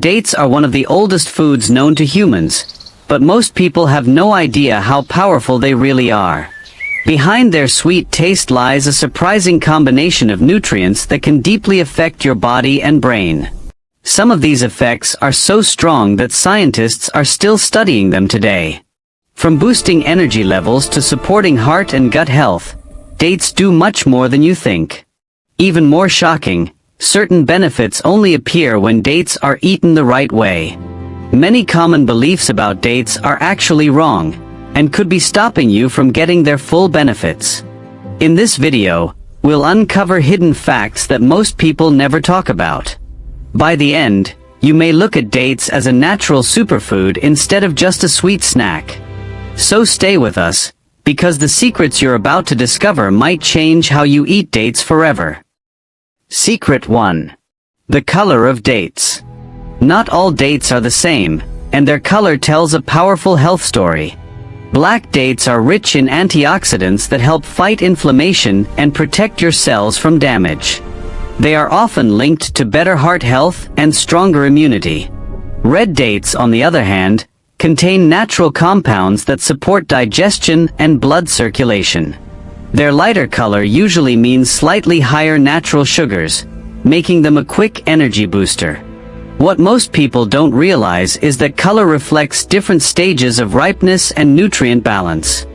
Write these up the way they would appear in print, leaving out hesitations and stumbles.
Dates are one of the oldest foods known to humans, but most people have no idea how powerful they really are. Behind their sweet taste lies a surprising combination of nutrients that can deeply affect your body and brain. Some of these effects are so strong that scientists are still studying them today. From boosting energy levels to supporting heart and gut health, dates do much more than you think. Even more shocking, certain benefits only appear when dates are eaten the right way. Many common beliefs about dates are actually wrong, and could be stopping you from getting their full benefits. In this video, we'll uncover hidden facts that most people never talk about. By the end, you may look at dates as a natural superfood instead of just a sweet snack. So stay with us, because the secrets you're about to discover might change how you eat dates forever. Secret 1. The color of dates. Not all dates are the same, and their color tells a powerful health story. Black dates are rich in antioxidants that help fight inflammation and protect your cells from damage. They are often linked to better heart health and stronger immunity. Red dates, on the other hand, contain natural compounds that support digestion and blood circulation. Their lighter color usually means slightly higher natural sugars, making them a quick energy booster. What most people don't realize is that color reflects different stages of ripeness and nutrient balance.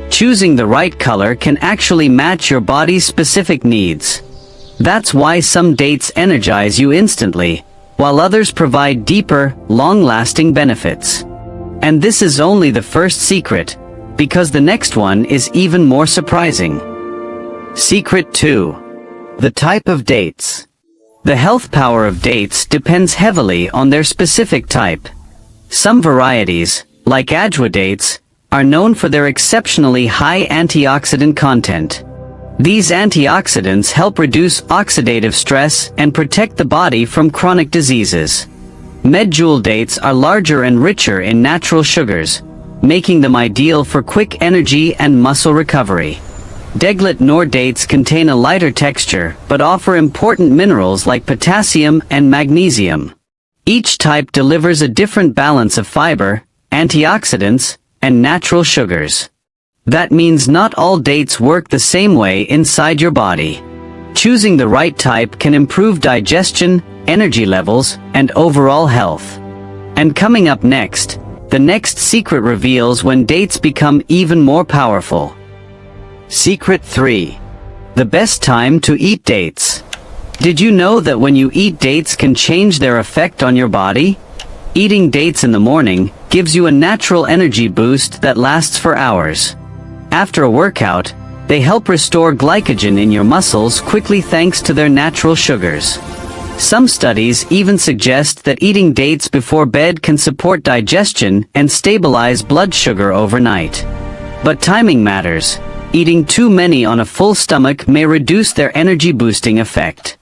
Choosing the right color can actually match your body's specific needs. That's why some dates energize you instantly, while others provide deeper, long-lasting benefits. And this is only the first secret, because the next one is even more surprising. Secret 2. The type of dates. The health power of dates depends heavily on their specific type. Some varieties, like ajwa dates, are known for their exceptionally high antioxidant content. These antioxidants help reduce oxidative stress and protect the body from chronic diseases. Medjool dates are larger and richer in natural sugars, making them ideal for quick energy and muscle recovery. Deglet Noor dates contain a lighter texture but offer important minerals like potassium and magnesium. Each type delivers a different balance of fiber, antioxidants, and natural sugars. That means not all dates work the same way inside your body. Choosing the right type can improve digestion, energy levels, and overall health. And coming up next, the next secret reveals when dates become even more powerful. Secret 3. The best time to eat dates. Did you know that when you eat dates can change their effect on your body? Eating dates in the morning gives you a natural energy boost that lasts for hours. After a workout, they help restore glycogen in your muscles quickly thanks to their natural sugars. Some studies even suggest that eating dates before bed can support digestion and stabilize blood sugar overnight. But timing matters. Eating too many on a full stomach may reduce their energy-boosting effect.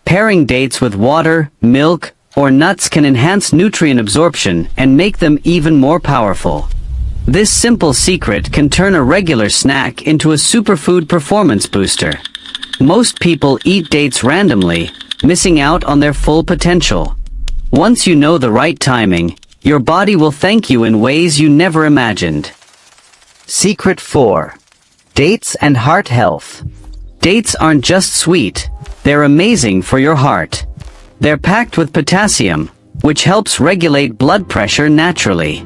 Pairing dates with water, milk, or nuts can enhance nutrient absorption and make them even more powerful. This simple secret can turn a regular snack into a superfood performance booster. Most people eat dates randomly, missing out on their full potential. Once you know the right timing, your body will thank you in ways you never imagined. Secret 4. Dates and heart health. Dates aren't just sweet, they're amazing for your heart. They're packed with potassium, which helps regulate blood pressure naturally.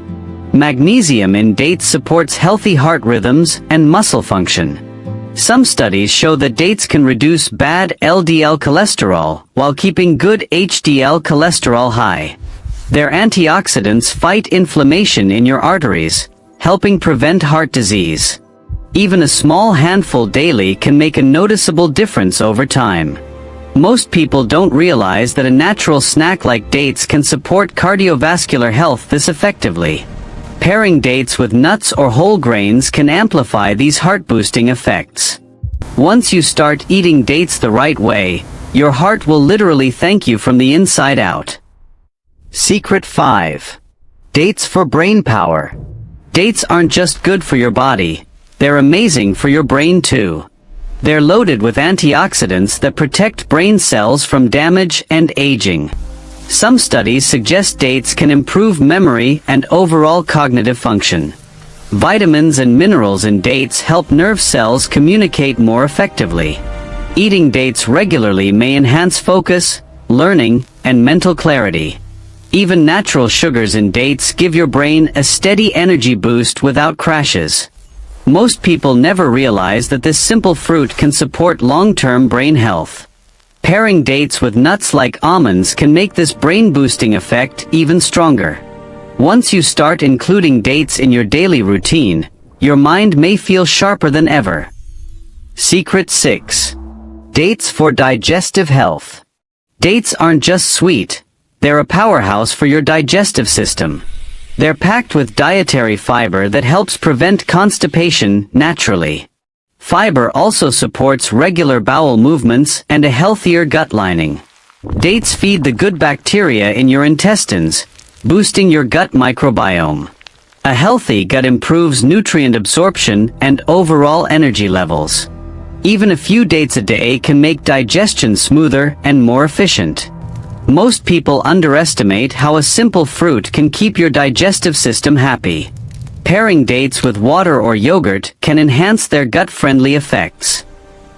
Magnesium in dates supports healthy heart rhythms and muscle function. Some studies show that dates can reduce bad LDL cholesterol while keeping good HDL cholesterol high. Their antioxidants fight inflammation in your arteries, helping prevent heart disease. Even a small handful daily can make a noticeable difference over time. Most people don't realize that a natural snack like dates can support cardiovascular health this effectively. Pairing dates with nuts or whole grains can amplify these heart-boosting effects. Once you start eating dates the right way, your heart will literally thank you from the inside out. Secret 5. Dates for brain power. Dates aren't just good for your body, they're amazing for your brain too. They're loaded with antioxidants that protect brain cells from damage and aging. Some studies suggest dates can improve memory and overall cognitive function. Vitamins and minerals in dates help nerve cells communicate more effectively. Eating dates regularly may enhance focus, learning, and mental clarity. Even natural sugars in dates give your brain a steady energy boost without crashes. Most people never realize that this simple fruit can support long-term brain health. Pairing dates with nuts like almonds can make this brain-boosting effect even stronger. Once you start including dates in your daily routine, your mind may feel sharper than ever. Secret 6. Dates for digestive health. Dates aren't just sweet, they're a powerhouse for your digestive system. They're packed with dietary fiber that helps prevent constipation naturally. Fiber also supports regular bowel movements and a healthier gut lining. Dates feed the good bacteria in your intestines, boosting your gut microbiome. A healthy gut improves nutrient absorption and overall energy levels. Even a few dates a day can make digestion smoother and more efficient. Most people underestimate how a simple fruit can keep your digestive system happy. Pairing dates with water or yogurt can enhance their gut-friendly effects.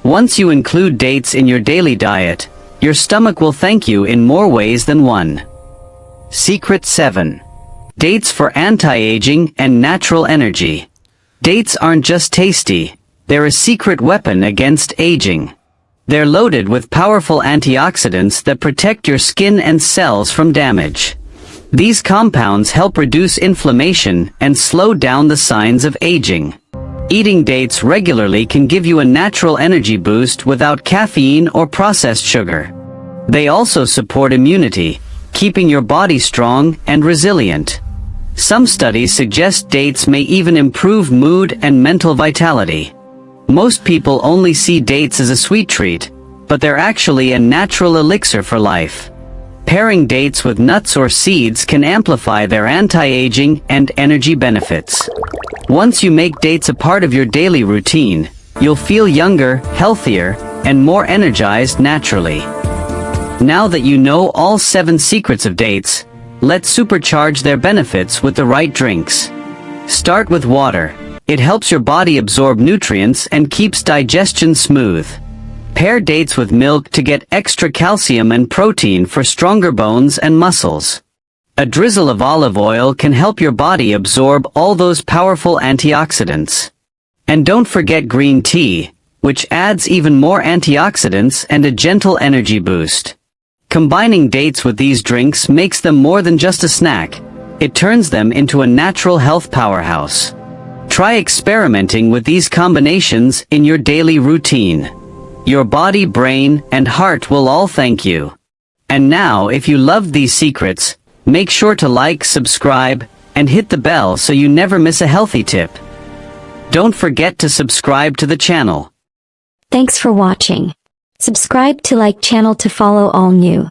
Once you include dates in your daily diet, your stomach will thank you in more ways than one. Secret 7. Dates for anti-aging and natural energy. Dates aren't just tasty, they're a secret weapon against aging. They're loaded with powerful antioxidants that protect your skin and cells from damage. These compounds help reduce inflammation and slow down the signs of aging. Eating dates regularly can give you a natural energy boost without caffeine or processed sugar. They also support immunity, keeping your body strong and resilient. Some studies suggest dates may even improve mood and mental vitality. Most people only see dates as a sweet treat, but they're actually a natural elixir for life. Pairing dates with nuts or seeds can amplify their anti-aging and energy benefits. Once you make dates a part of your daily routine, you'll feel younger, healthier, and more energized naturally. Now that you know all 7 secrets of dates, let's supercharge their benefits with the right drinks. Start with water. It helps your body absorb nutrients and keeps digestion smooth. Pair dates with milk to get extra calcium and protein for stronger bones and muscles. A drizzle of olive oil can help your body absorb all those powerful antioxidants. And don't forget green tea, which adds even more antioxidants and a gentle energy boost. Combining dates with these drinks makes them more than just a snack. It turns them into a natural health powerhouse. Try experimenting with these combinations in your daily routine. Your body, brain, and heart will all thank you. And now, if you loved these secrets, make sure to like, subscribe, and hit the bell so you never miss a healthy tip. Don't forget to subscribe to the channel. Thanks for watching. Subscribe to like channel to follow all new